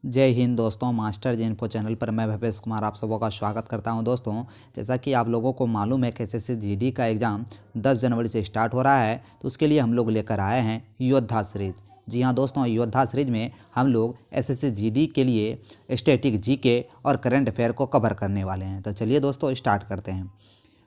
जय हिंद दोस्तों, मास्टर जी info channel पर मैं भवेश कुमार आप सबों का स्वागत करता हूं। दोस्तों, जैसा कि आप लोगों को मालूम है कि एसएससी जीडी का एग्ज़ाम 10 जनवरी से स्टार्ट हो रहा है, तो उसके लिए हम लोग लेकर आए हैं योद्धा सीरीज। जी हां दोस्तों, योद्धा सीरीज में हम लोग एसएससी जीडी के लिए स्टैटिक जीके और करंट अफेयर को कवर करने वाले हैं। तो चलिए दोस्तों स्टार्ट करते हैं।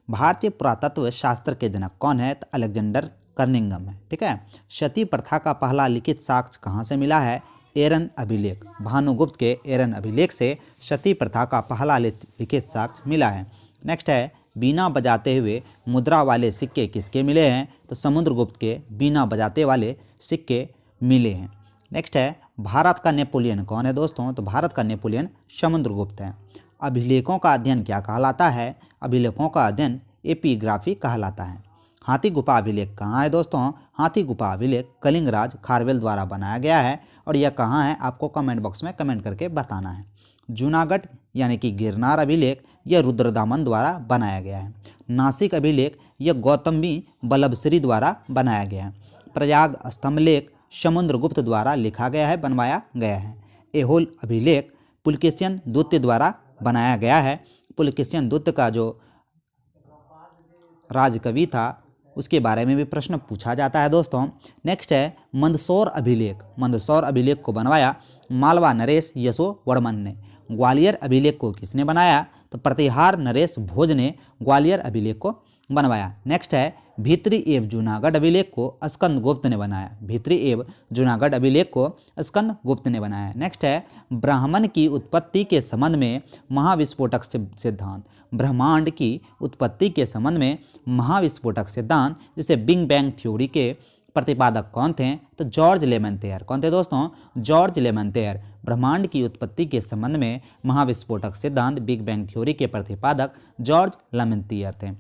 भारतीय पुरातत्व शास्त्र के जनक कौन है? तो अलेक्जेंडर कर्निंघम है। ठीक है। सती प्रथा का पहला लिखित साक्ष्य कहाँ से मिला है? एरन अभिलेख। भानुगुप्त के एरन अभिलेख से सती प्रथा का पहला लिखित साक्ष्य मिला है। नेक्स्ट है, बीना बजाते हुए मुद्रा वाले सिक्के किसके मिले हैं? तो समुद्रगुप्त के बीना बजाते वाले सिक्के मिले हैं। नेक्स्ट है, भारत का नेपोलियन कौन है दोस्तों? तो भारत का नेपोलियन समुद्रगुप्त है। अभिलेखों का अध्ययन क्या कहलाता है? अभिलेखों का अध्ययन एपिग्राफी कहलाता है। हाथी गुफा अभिलेख कहाँ है दोस्तों? हाथी गुफा अभिलेख कलिंगराज खारवेल द्वारा बनाया गया है। और यह कहाँ है आपको कमेंट बॉक्स में कमेंट करके बताना है। जूनागढ़ यानी कि गिरनार अभिलेख यह रुद्रदामन द्वारा बनाया गया है। नासिक अभिलेख यह गौतमी बल्लभश्री द्वारा बनाया गया है। प्रयाग स्तंभलेख समुद्रगुप्त द्वारा लिखा गया है, बनवाया गया है। एहोल अभिलेख पुलकेशियन द्वितीय द्वारा बनाया गया है। पुलकेशियन द्वितीय का जो राजकवि था उसके बारे में भी प्रश्न पूछा जाता है दोस्तों। नेक्स्ट है, मंदसौर अभिलेख। मंदसौर अभिलेख को बनवाया मालवा नरेश यशोवर्मन ने। ग्वालियर अभिलेख को किसने बनाया? तो प्रतिहार नरेश भोज ने ग्वालियर अभिलेख को बनवाया। नेक्स्ट है, भीतरी एव जूनागढ़ अभिलेख को स्कंद गुप्त ने बनाया। भीतरी एव जूनागढ़ अभिलेख को स्कंद गुप्त ने बनाया। नेक्स्ट है, ब्राह्मण की उत्पत्ति के संबंध में महाविस्फोटक सिद्धांत। ब्रह्मांड की उत्पत्ति के संबंध में महाविस्फोटक सिद्धांत जिसे बिग बैंग थ्योरी के प्रतिपादक कौन थे? तो जॉर्ज लेमैत्रे। कौन थे दोस्तों? George Lemaitre. ब्रह्मांड की उत्पत्ति के संबंध में महाविस्फोटक सिद्धांत बिग बैंग थ्योरी के प्रतिपादक जॉर्ज लेमैत्रे थे।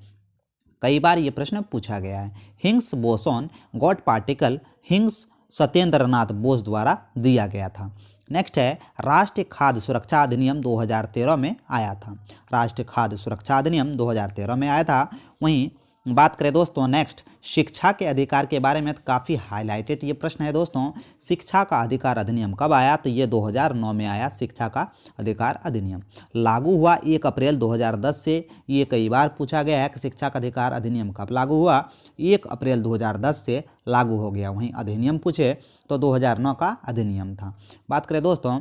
कई बार ये प्रश्न पूछा गया है। Higgs boson God particle Higgs Satyendranath Bose द्वारा दिया गया था। नेक्स्ट है, राष्ट्रीय खाद्य सुरक्षा अधिनियम 2013 में आया था। राष्ट्रीय खाद्य सुरक्षा अधिनियम 2013 में आया था। वहीं बात करें दोस्तों नेक्स्ट शिक्षा के अधिकार के बारे में, तो काफ़ी हाईलाइटेड ये प्रश्न है दोस्तों। शिक्षा का अधिकार अधिनियम कब आया? तो ये 2009 में आया। शिक्षा का अधिकार अधिनियम लागू हुआ 1 अप्रैल 2010 से। ये कई बार पूछा गया है कि शिक्षा का अधिकार अधिनियम कब लागू हुआ? 1 अप्रैल 2010 से लागू हो गया। वहीं अधिनियम पूछे तो 2009 का अधिनियम था। बात करें दोस्तों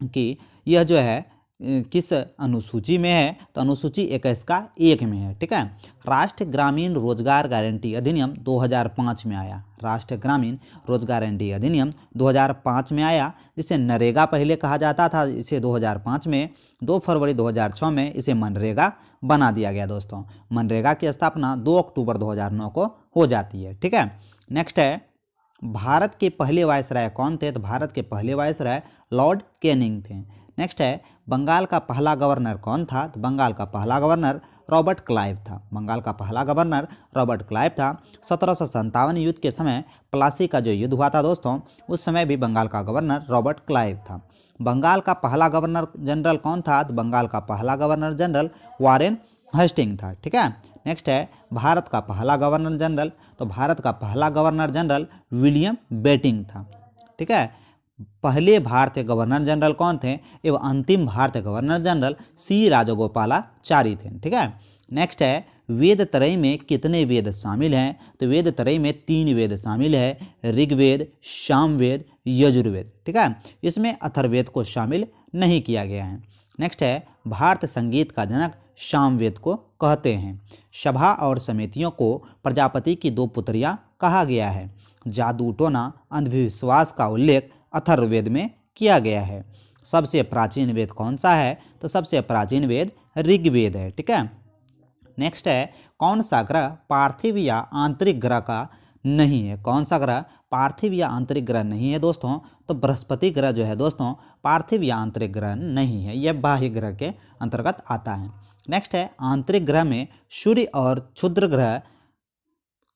कि यह जो है किस अनुसूची में है? तो अनुसूची 21 का 1 में है। ठीक है। राष्ट्रीय ग्रामीण रोजगार गारंटी अधिनियम 2005 में आया। राष्ट्रीय ग्रामीण रोजगार गारंटी अधिनियम 2005 में आया, जिसे नरेगा पहले कहा जाता था। इसे 2005 में 2 फरवरी 2006 में इसे मनरेगा बना दिया गया दोस्तों। मनरेगा की स्थापना 2 अक्टूबर 2009 को हो जाती है। ठीक है। नेक्स्ट है, भारत के पहले वायसराय कौन थे? तो भारत के पहले वायसराय लॉर्ड कैनिंग थे। नेक्स्ट है, बंगाल का पहला गवर्नर कौन था? तो बंगाल का पहला गवर्नर रॉबर्ट क्लाइव था। बंगाल का पहला गवर्नर रॉबर्ट क्लाइव था। 1757 युद्ध के समय प्लासी का जो युद्ध हुआ था दोस्तों, उस समय भी बंगाल का गवर्नर रॉबर्ट क्लाइव था। बंगाल का पहला गवर्नर जनरल कौन था? तो बंगाल का पहला गवर्नर जनरल वारेन हेस्टिंग था। ठीक है। नेक्स्ट है, भारत का पहला गवर्नर जनरल। तो भारत का पहला गवर्नर जनरल विलियम बेटिंग था। ठीक है। पहले भारतीय गवर्नर जनरल कौन थे? एवं अंतिम भारतीय गवर्नर जनरल सी राजगोपालाचारी थे। ठीक है। नेक्स्ट है, वेद त्रय में कितने वेद शामिल हैं? तो वेद त्रय में 3 वेद शामिल है, ऋग्वेद, सामवेद, यजुर्वेद। ठीक है। इसमें अथर्ववेद को शामिल नहीं किया गया है। नेक्स्ट है, भारत संगीत का जनक सामवेद को कहते हैं। सभा और समितियों को प्रजापति की 2 पुत्रियां कहा गया है। जादू टोना अंधविश्वास का उल्लेख अथर्ववेद में किया गया है। सबसे प्राचीन वेद कौन सा है? तो सबसे प्राचीन वेद ऋग्वेद है। ठीक है। नेक्स्ट है, कौन सा ग्रह पार्थिव या आंतरिक ग्रह का नहीं है? कौन सा ग्रह पार्थिव या आंतरिक ग्रह नहीं है दोस्तों? तो बृहस्पति ग्रह जो है दोस्तों पार्थिव या आंतरिक ग्रह नहीं है, यह बाह्य ग्रह के अंतर्गत आता है। नेक्स्ट है, आंतरिक ग्रह में सूर्य और क्षुद्र ग्रह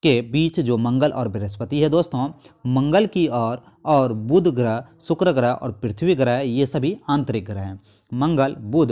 के बीच जो मंगल और बृहस्पति है दोस्तों, मंगल की और बुध ग्रह, शुक्र ग्रह और पृथ्वी ग्रह ये सभी आंतरिक ग्रह हैं। मंगल, बुध,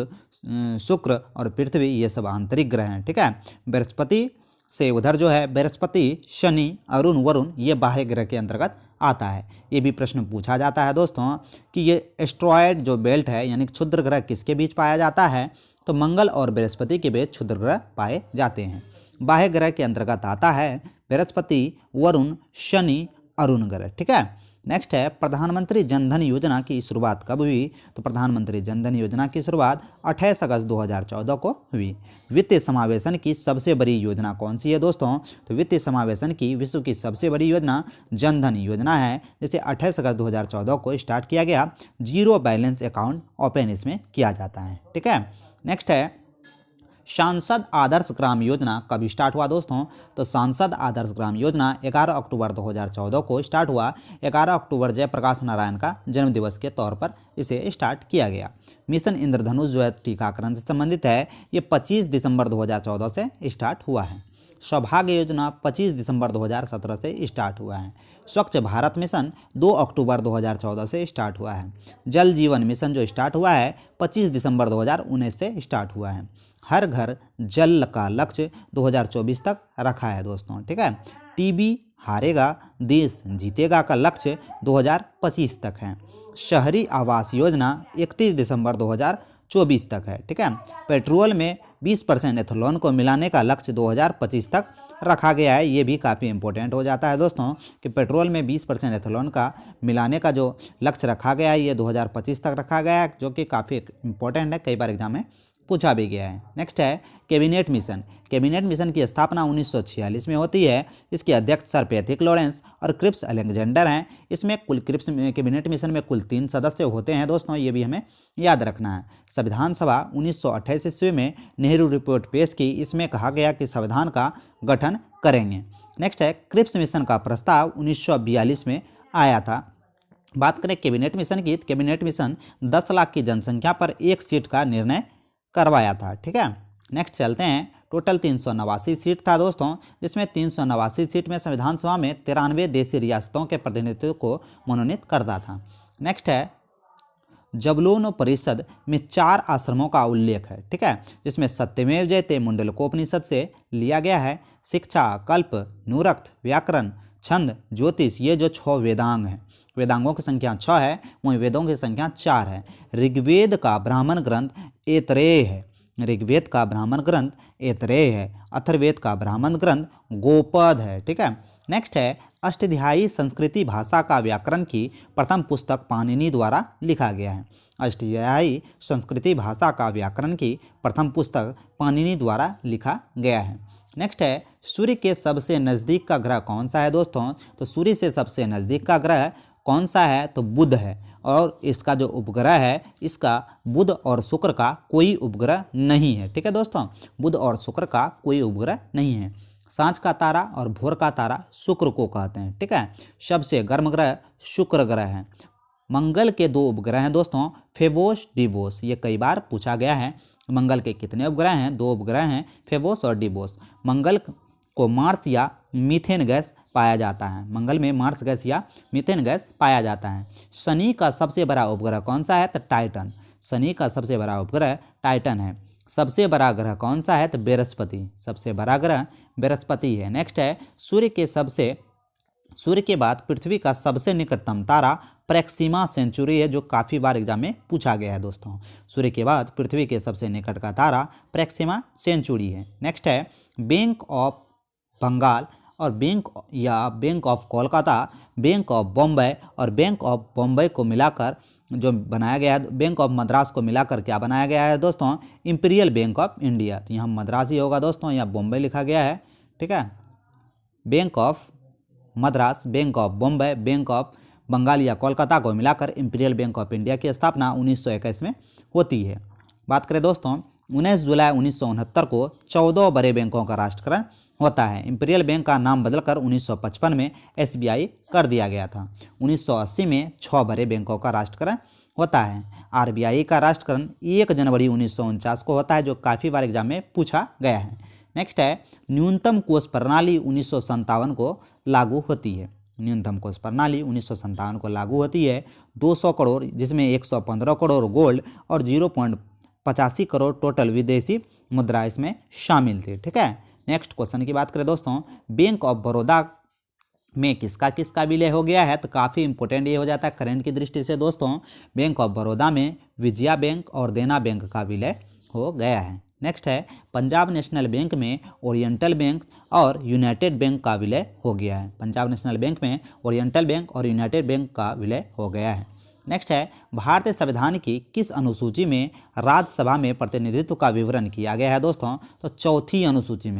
शुक्र और पृथ्वी ये सब आंतरिक ग्रह हैं। ठीक है। बृहस्पति से उधर जो है बृहस्पति, शनि, अरुण, वरुण ये बाह्य ग्रह के अंतर्गत आता है। ये भी प्रश्न पूछा जाता है दोस्तों कि ये एस्ट्रॉयड जो बेल्ट है यानी क्षुद्र ग्रह किसके बीच पाया जाता है, तो मंगल और बृहस्पति के बीच क्षुद्र ग्रह पाए जाते हैं। बाह्य ग्रह के अंतर्गत आता है बृहस्पति, वरुण, शनि, अरुण ग्रह। ठीक है। नेक्स्ट है प्रधानमंत्री जनधन योजना की शुरुआत कब हुई, तो प्रधानमंत्री जनधन योजना की शुरुआत 28 अगस्त 2014 को हुई। वित्तीय समावेशन की सबसे बड़ी योजना कौन सी है दोस्तों, तो वित्तीय समावेशन की विश्व की सबसे बड़ी योजना जनधन योजना है, जिसे 28 अगस्त 2014 को स्टार्ट किया गया। जीरो बैलेंस अकाउंट ओपन इसमें किया जाता है। ठीक है। नेक्स्ट है सांसद आदर्श ग्राम योजना कब स्टार्ट हुआ दोस्तों, तो सांसद आदर्श ग्राम योजना 11 अक्टूबर 2014 को स्टार्ट हुआ। 11 अक्टूबर जयप्रकाश नारायण का जन्मदिवस के तौर पर इसे स्टार्ट किया गया। मिशन इंद्रधनुष जो है टीकाकरण से संबंधित है, ये 25 दिसंबर 2014 से स्टार्ट हुआ है। सौभाग्य योजना 25 दिसंबर 2017 से स्टार्ट हुआ है। स्वच्छ भारत मिशन 2 अक्टूबर 2014 से स्टार्ट हुआ है। जल जीवन मिशन जो स्टार्ट हुआ है 25 दिसंबर 2019 से स्टार्ट हुआ है। हर घर जल का लक्ष्य 2024 तक रखा है दोस्तों। ठीक है। टीबी हारेगा देश जीतेगा का लक्ष्य 2025 तक है। शहरी आवास योजना 31 दिसंबर 2024 तक है। ठीक है। पेट्रोल में 20% एथेनॉल को मिलाने का लक्ष्य 2025 तक रखा गया है। ये भी काफ़ी इंपॉर्टेंट हो जाता है दोस्तों कि पेट्रोल में 20% एथेनॉल का मिलाने का जो लक्ष्य रखा गया है ये 2025 तक रखा गया है, जो कि काफ़ी इंपॉर्टेंट है, कई बार एग्जाम में पूछा भी गया है। नेक्स्ट है कैबिनेट मिशन। कैबिनेट मिशन की स्थापना 1946 में होती है। इसके अध्यक्ष सर पैट्रिक लॉरेंस और क्रिप्स अलेक्जेंडर हैं। इसमें कुल कैबिनेट मिशन में कुल 3 सदस्य होते हैं दोस्तों, ये भी हमें याद रखना है। संविधान सभा 1928 ईस्वी में नेहरू रिपोर्ट पेश की। इसमें कहा गया कि संविधान का गठन करेंगे। नेक्स्ट है क्रिप्स मिशन का प्रस्ताव 1942 में आया था। बात करें कैबिनेट मिशन की, तो कैबिनेट मिशन 10 लाख की जनसंख्या पर 1 सीट का निर्णय करवाया था। ठीक है। नेक्स्ट चलते हैं। टोटल 389 सीट था दोस्तों, जिसमें 389 सीट में संविधान सभा में 93 देशी रियासतों के प्रतिनिधित्व को मनोनीत करता था। नेक्स्ट है जबलून परिषद में 4 आश्रमों का उल्लेख है। ठीक है। जिसमें सत्यमेव जयते मुंडलकोपनिषद से लिया गया है। शिक्षा, कल्प, नुरक्त, व्याकरण, छंद, ज्योतिष, ये जो 6 वेदांग हैं, वेदांगों की संख्या 6 है, वहीं वेदों की संख्या 4 है। ऋग्वेद का ब्राह्मण ग्रंथ ऐतरेय है। ऋग्वेद का ब्राह्मण ग्रंथ ऐतरेय है। अथर्ववेद का ब्राह्मण ग्रंथ गोपद है। ठीक है। नेक्स्ट है अष्टाध्यायी संस्कृति भाषा का व्याकरण की प्रथम पुस्तक पाणिनि द्वारा लिखा गया है। अष्टाध्यायी संस्कृति भाषा का व्याकरण की प्रथम पुस्तक पाणिनि द्वारा लिखा गया है। नेक्स्ट है सूर्य के सबसे नज़दीक का ग्रह कौन सा है दोस्तों, तो सूर्य से सबसे नज़दीक का ग्रह कौन सा है, तो बुध है। और इसका जो उपग्रह है, इसका बुध और शुक्र का कोई उपग्रह नहीं है। ठीक है दोस्तों, बुध और शुक्र का कोई उपग्रह नहीं है। सांझ का तारा और भोर का तारा शुक्र को कहते हैं। ठीक है। सबसे गर्म ग्रह शुक्र ग्रह है। मंगल के 2 उपग्रह हैं दोस्तों, फेबोस, डिबोस, ये कई बार पूछा गया है। मंगल के कितने उपग्रह हैं, 2 उपग्रह हैं, फेबोस और डिबोस। मंगल को मार्स या मीथेन गैस पाया जाता है। मंगल में मार्स गैस या मीथेन गैस पाया जाता है। शनि का सबसे बड़ा उपग्रह कौन सा है, तो टाइटन। शनि का सबसे बड़ा उपग्रह टाइटन है। सबसे बड़ा ग्रह कौन सा है, तो बृहस्पति। सबसे बड़ा ग्रह बृहस्पति है। नेक्स्ट है सूर्य के बाद पृथ्वी का सबसे निकटतम तारा प्रैक्सिमा सेंचुरी है, जो काफ़ी बार एग्जाम में पूछा गया है दोस्तों। सूर्य के बाद पृथ्वी के सबसे निकट का तारा प्रैक्सिमा सेंचुरी है। नेक्स्ट है बैंक ऑफ बंगाल और bank of Kolkata, bank of Bombay और बैंक ऑफ बॉम्बे को मिलाकर जो बनाया गया है, बैंक ऑफ मद्रास को मिलाकर क्या बनाया गया है दोस्तों, इंपीरियल बैंक ऑफ इंडिया। तो यहाँ मद्रास ही होगा दोस्तों, यहाँ बॉम्बे लिखा गया है। ठीक है। Bank of Madras, bank of Bombay, bank of Bengal या कोलकाता को मिलाकर इंपीरियल बैंक ऑफ इंडिया की स्थापना 1921 में होती है। बात करें दोस्तों 19 जुलाई 1969 को 14 बड़े बैंकों का राष्ट्रीयकरण होता है। इंपीरियल बैंक का नाम बदलकर 1955 में SBI कर दिया गया था। 1980 में 6 बड़े बैंकों का राष्ट्रीयकरण होता है। RBI का राष्ट्रीयकरण 1 जनवरी 1949 को होता है, जो काफ़ी बार एग्जाम में पूछा गया है। नेक्स्ट है न्यूनतम कोष प्रणाली 1957 को लागू होती है। न्यूनतम कोष प्रणाली 1957 को लागू होती है। 200 करोड़, जिसमें 115 करोड़ गोल्ड और 0.85 करोड़ टोटल विदेशी मुद्रा इसमें शामिल थी। ठीक है। नेक्स्ट क्वेश्चन की बात करें दोस्तों, बैंक ऑफ बड़ौदा में किसका किसका विलय हो गया है, तो काफ़ी इंपॉर्टेंट ये हो जाता है करंट की दृष्टि से दोस्तों। बैंक ऑफ बड़ौदा में विजया बैंक और देना बैंक का विलय हो गया है। नेक्स्ट है पंजाब नेशनल बैंक में ओरिएंटल बैंक और यूनाइटेड बैंक का विलय हो गया है। पंजाब नेशनल बैंक में ओरिएंटल बैंक और यूनाइटेड बैंक का विलय हो गया है। नेक्स्ट है भारतीय संविधान की किस अनुसूची में राज्यसभा में प्रतिनिधित्व का विवरण किया गया है दोस्तों, तो चौथी अनुसूची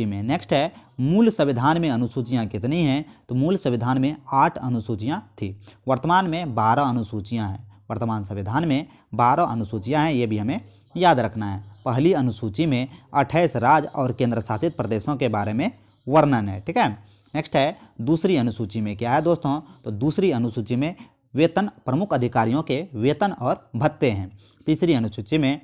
में। नेक्स्ट है मूल संविधान में अनुसूचियां कितनी हैं, तो मूल संविधान में 8 अनुसूचियां थी। वर्तमान में 12 अनुसूचियां हैं। वर्तमान संविधान में 12 अनुसूचियां हैं, ये भी हमें याद रखना है। पहली अनुसूची में 28 राज्य और केंद्र शासित प्रदेशों के बारे में वर्णन है, ठीक है। नेक्स्ट है दूसरी अनुसूची में क्या है दोस्तों, तो दूसरी अनुसूची में वेतन, प्रमुख अधिकारियों के वेतन और भत्ते हैं। तीसरी अनुसूची में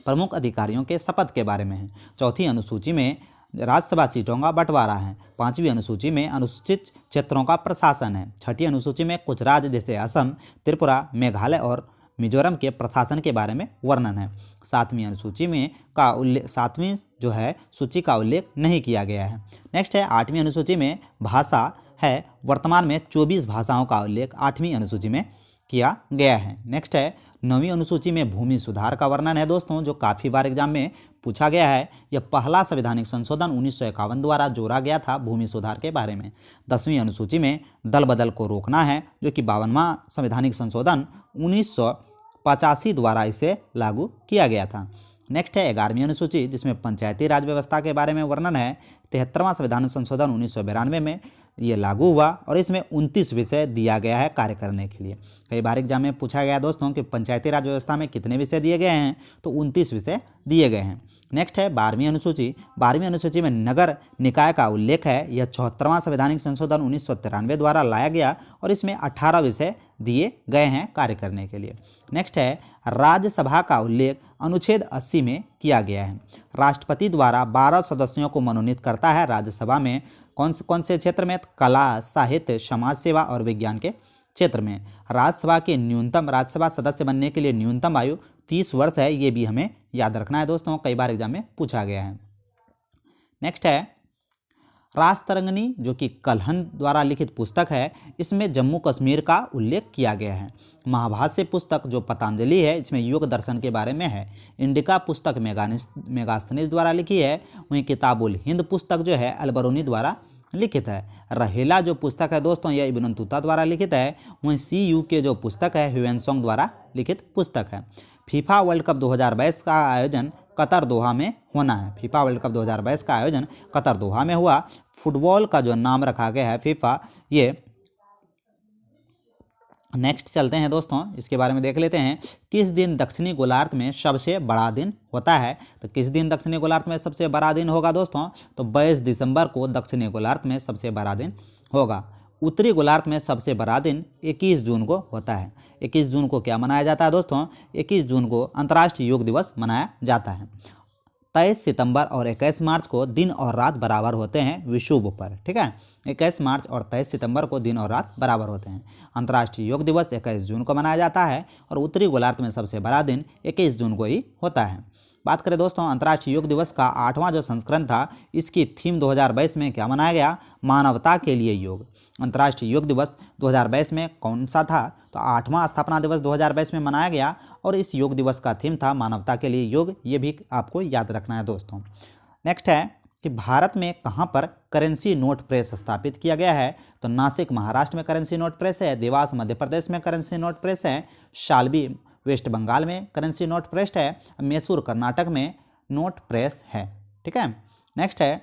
प्रमुख अधिकारियों के शपथ के बारे में है। चौथी अनुसूची में राज्यसभा सीटों का बंटवारा है। पांचवी अनुसूची में अनुसूचित क्षेत्रों का प्रशासन है। छठी अनुसूची में कुछ राज्य जैसे असम, त्रिपुरा, मेघालय और मिजोरम के प्रशासन के बारे में वर्णन है। सातवीं अनुसूची में सातवीं जो है सूची का उल्लेख नहीं किया गया है। नेक्स्ट है आठवीं अनुसूची में भाषा है। वर्तमान में 24 भाषाओं का उल्लेख आठवीं अनुसूची में किया गया है। नेक्स्ट है नवीं अनुसूची में भूमि सुधार का वर्णन है दोस्तों, जो काफ़ी बार एग्जाम में पूछा गया है। यह पहला संवैधानिक संशोधन 1951 द्वारा जोड़ा गया था भूमि सुधार के बारे में। 10वीं अनुसूची में दल बदल को रोकना है, जो कि 52वां संवैधानिक संशोधन 1985 द्वारा इसे लागू किया गया था। नेक्स्ट है 11वीं अनुसूची, जिसमें पंचायती राज व्यवस्था के बारे में वर्णन है। 73वां संविधान संशोधन 1992 में ये लागू हुआ और इसमें 29 विषय दिया गया है कार्य करने के लिए। कई बार एग्जाम में पूछा गया दोस्तों कि पंचायती राज व्यवस्था में कितने विषय दिए गए हैं, तो 29 विषय दिए गए हैं। नेक्स्ट है 12वीं अनुसूची। 12वीं अनुसूची में नगर निकाय का उल्लेख है। यह 74वां संवैधानिक संशोधन 1993 द्वारा लाया गया और इसमें 18 विषय दिए गए हैं कार्य करने के लिए। नेक्स्ट है राज्यसभा का उल्लेख अनुच्छेद 80 में किया गया है। राष्ट्रपति द्वारा 12 सदस्यों को मनोनीत करता है राज्यसभा में। कौन से क्षेत्र में, कला, साहित्य, समाज सेवा और विज्ञान के क्षेत्र में। राज्यसभा सदस्य बनने के लिए न्यूनतम आयु 30 वर्ष है, ये भी हमें याद रखना है दोस्तों, कई बार एग्जाम में पूछा गया है। नेक्स्ट है राजतरंगिणी, जो कि कल्हण द्वारा लिखित पुस्तक है। इसमें जम्मू कश्मीर का उल्लेख किया गया है। महाभाष्य पुस्तक जो पतंजलि है, इसमें योग दर्शन के बारे में है। इंडिका पुस्तक मेगास्थनीज द्वारा लिखी है। वहीं किताबुल हिंद पुस्तक जो है अलबरूनी द्वारा लिखित है। रहेला जो पुस्तक है दोस्तों, यह इब्न बतूता द्वारा लिखित है। वहीं CUK जो पुस्तक है ह्यूएन द्वारा लिखित पुस्तक है। फीफा वर्ल्ड कप 2022 का आयोजन कतर दोहा में होना है। फीफा वर्ल्ड कप 2022 का आयोजन कतर दोहा में हुआ। फुटबॉल का जो नाम रखा गया है फीफा, ये नेक्स्ट चलते हैं दोस्तों, इसके बारे में देख लेते हैं। किस दिन दक्षिणी गोलार्ध में सबसे बड़ा दिन होता है, तो किस दिन दक्षिणी गोलार्ध में सबसे बड़ा दिन होगा दोस्तों, तो 22 दिसंबर को दक्षिणी गोलार्ध में सबसे बड़ा दिन होगा। उत्तरी गोलार्ध में सबसे बड़ा दिन 21 जून को होता है। 21 जून को क्या मनाया जाता है दोस्तों, 21 जून को अंतर्राष्ट्रीय योग दिवस मनाया जाता है। 23 सितंबर और 21 मार्च को दिन और रात बराबर होते हैं विषुव पर, ठीक है। 21 मार्च और 23 सितंबर को दिन और रात बराबर होते हैं। अंतर्राष्ट्रीय योग दिवस 21 जून को मनाया जाता है और उत्तरी गोलार्ध में सबसे बड़ा दिन 21 जून को ही होता है। बात करें दोस्तों अंतर्राष्ट्रीय योग दिवस का 8वां जो संस्करण था, इसकी थीम 2022 में क्या मनाया गया, मानवता के लिए योग। अंतर्राष्ट्रीय योग दिवस 2022 में कौन सा था, तो 8वां स्थापना दिवस 2022 में मनाया गया और इस योग दिवस का थीम था मानवता के लिए योग। ये भी आपको याद रखना है दोस्तों। नेक्स्ट है कि भारत में कहाँ पर करेंसी नोट प्रेस स्थापित किया गया है, तो नासिक महाराष्ट्र में करेंसी नोट प्रेस है। देवास मध्य प्रदेश में करेंसी नोट प्रेस है। शाल्बी वेस्ट बंगाल में करेंसी नोट प्रेस है। मैसूर कर्नाटक में नोट प्रेस है, ठीक है। नेक्स्ट है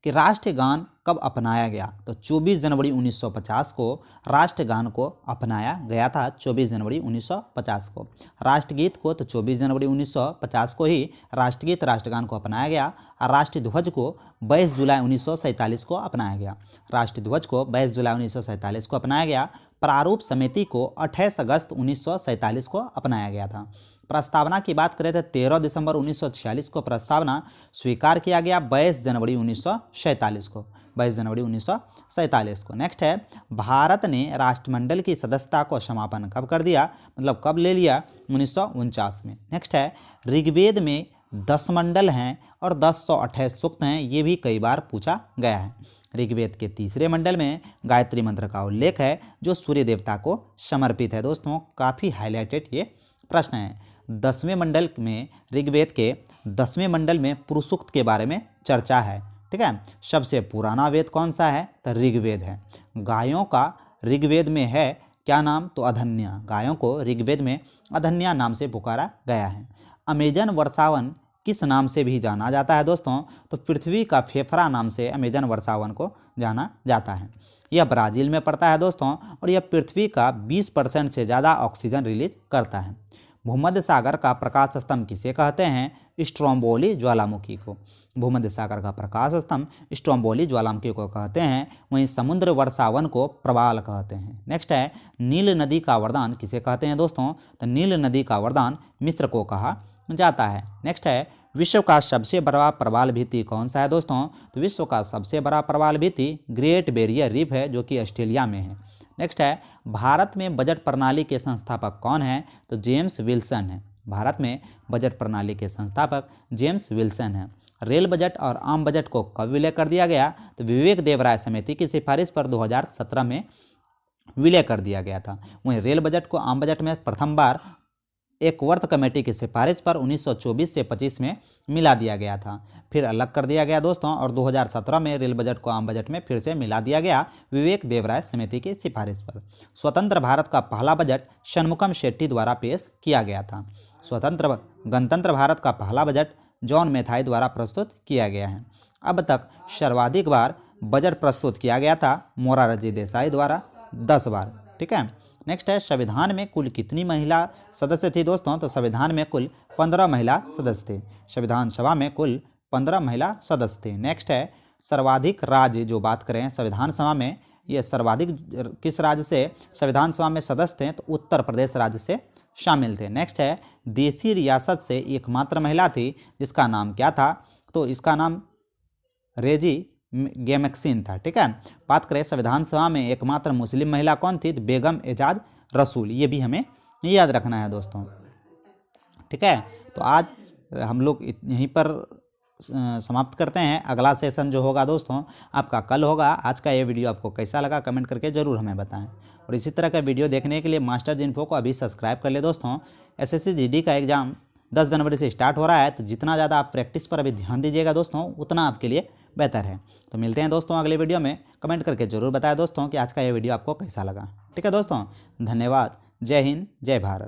कि राष्ट्रगान कब अपनाया गया, तो 24 जनवरी 1950 को राष्ट्रगान को अपनाया गया था। 24 जनवरी 1950 को राष्ट्रगीत को, तो 24 जनवरी 1950 को ही राष्ट्रगीत राष्ट्रगान को अपनाया गया। राष्ट्रीय ध्वज को 22 जुलाई 1947 को अपनाया गया। राष्ट्रीय ध्वज को 22 जुलाई 1947 को अपनाया गया। प्रारूप समिति को 28 अगस्त 1947 को अपनाया गया था। प्रस्तावना की बात करें तो 13 दिसंबर 1946 को प्रस्तावना स्वीकार किया गया। 22 जनवरी 1947 को 22 जनवरी 1947 को। नेक्स्ट है भारत ने राष्ट्रमंडल की सदस्यता को समापन कब कर दिया, मतलब कब ले लिया, 1949 में। नेक्स्ट है ऋग्वेद में 10 मंडल हैं और 1028 सूक्त हैं, ये भी कई बार पूछा गया है। ऋग्वेद के तीसरे मंडल में गायत्री मंत्र का उल्लेख है जो सूर्य देवता को समर्पित है। दोस्तों काफ़ी हाईलाइटेड ये प्रश्न है। 10वें मंडल में ऋग्वेद के 10वें मंडल में पुरुष सूक्त के बारे में चर्चा है। ठीक है, सबसे पुराना वेद कौन सा है? तो ऋग्वेद है। गायों का ऋग्वेद में है क्या नाम? तो अधन्या। गायों को ऋग्वेद में अधन्या नाम से पुकारा गया है। अमेजन वर्षावन किस नाम से भी जाना जाता है दोस्तों? तो पृथ्वी का फेफड़ा नाम से अमेजन वर्षावन को जाना जाता है। यह ब्राज़ील में पड़ता है दोस्तों और यह पृथ्वी का 20% से ज़्यादा ऑक्सीजन रिलीज करता है। भूमध्य सागर का प्रकाश स्तंभ किसे कहते हैं? स्ट्रोम्बोली ज्वालामुखी को। भूमध्य सागर का प्रकाश स्तंभ स्ट्रोम्बोली ज्वालामुखी को कहते हैं। वहीं समुद्र वर्षावन को प्रवाल कहते हैं। नेक्स्ट है नील नदी का वरदान किसे कहते हैं दोस्तों? तो नील नदी का वरदान मिस्र को कहा जाता है। नेक्स्ट है विश्व का सबसे बड़ा प्रवाल भित्ति कौन सा है दोस्तों? तो विश्व का सबसे बड़ा प्रवाल भित्ति ग्रेट बैरियर रीफ है जो कि ऑस्ट्रेलिया में है। नेक्स्ट है भारत में बजट प्रणाली के संस्थापक कौन है? तो जेम्स विल्सन है। भारत में बजट प्रणाली के संस्थापक जेम्स विल्सन है। रेल बजट और आम बजट को कब विलय कर दिया गया? तो विवेक देवराय समिति की सिफारिश पर 2017 में विलय कर दिया गया था। वहीं रेल बजट को आम बजट में प्रथम बार एकवर्थ कमेटी की सिफारिश पर 1924 से 25 में मिला दिया गया था, फिर अलग कर दिया गया दोस्तों, और 2017 में रेल बजट को आम बजट में फिर से मिला दिया गया विवेक देवराय समिति की सिफारिश पर। स्वतंत्र भारत का पहला बजट षणमुखम शेट्टी द्वारा पेश किया गया था। गणतंत्र भारत का पहला बजट जॉन मेथाई द्वारा प्रस्तुत किया गया है। अब तक सर्वाधिक बार बजट प्रस्तुत किया गया था मोरारजी देसाई द्वारा 10 बार। ठीक है, नेक्स्ट है संविधान में कुल कितनी महिला सदस्य थी दोस्तों? तो संविधान में कुल 15 महिला सदस्य थे। संविधान सभा में कुल 15 महिला सदस्य थे। नेक्स्ट है सर्वाधिक राज्य, जो बात करें संविधान सभा में, ये सर्वाधिक किस राज्य से संविधान सभा में सदस्य थे? तो उत्तर प्रदेश राज्य से शामिल थे। नेक्स्ट है देसी रियासत से एकमात्र महिला थी जिसका नाम क्या था? तो इसका नाम रेजी गेमक्सिन था। ठीक है, बात करें संविधान सभा में एकमात्र मुस्लिम महिला कौन थी? तो बेगम एजाज रसूल। ये भी हमें याद रखना है दोस्तों। ठीक है, तो आज हम लोग यहीं पर समाप्त करते हैं। अगला सेशन जो होगा दोस्तों आपका कल होगा। आज का ये वीडियो आपको कैसा लगा कमेंट करके ज़रूर हमें बताएं, और इसी तरह का वीडियो देखने के लिए मास्टर्स इन्फो को अभी सब्सक्राइब कर ले दोस्तों। एसएससी जीडी का एग्ज़ाम 10 जनवरी से स्टार्ट हो रहा है, तो जितना ज़्यादा आप प्रैक्टिस पर अभी ध्यान दीजिएगा दोस्तों उतना आपके लिए बेहतर है। तो मिलते हैं दोस्तों अगले वीडियो में। कमेंट करके ज़रूर बताएं दोस्तों कि आज का ये वीडियो आपको कैसा लगा। ठीक है दोस्तों, धन्यवाद। जय हिंद, जय भारत।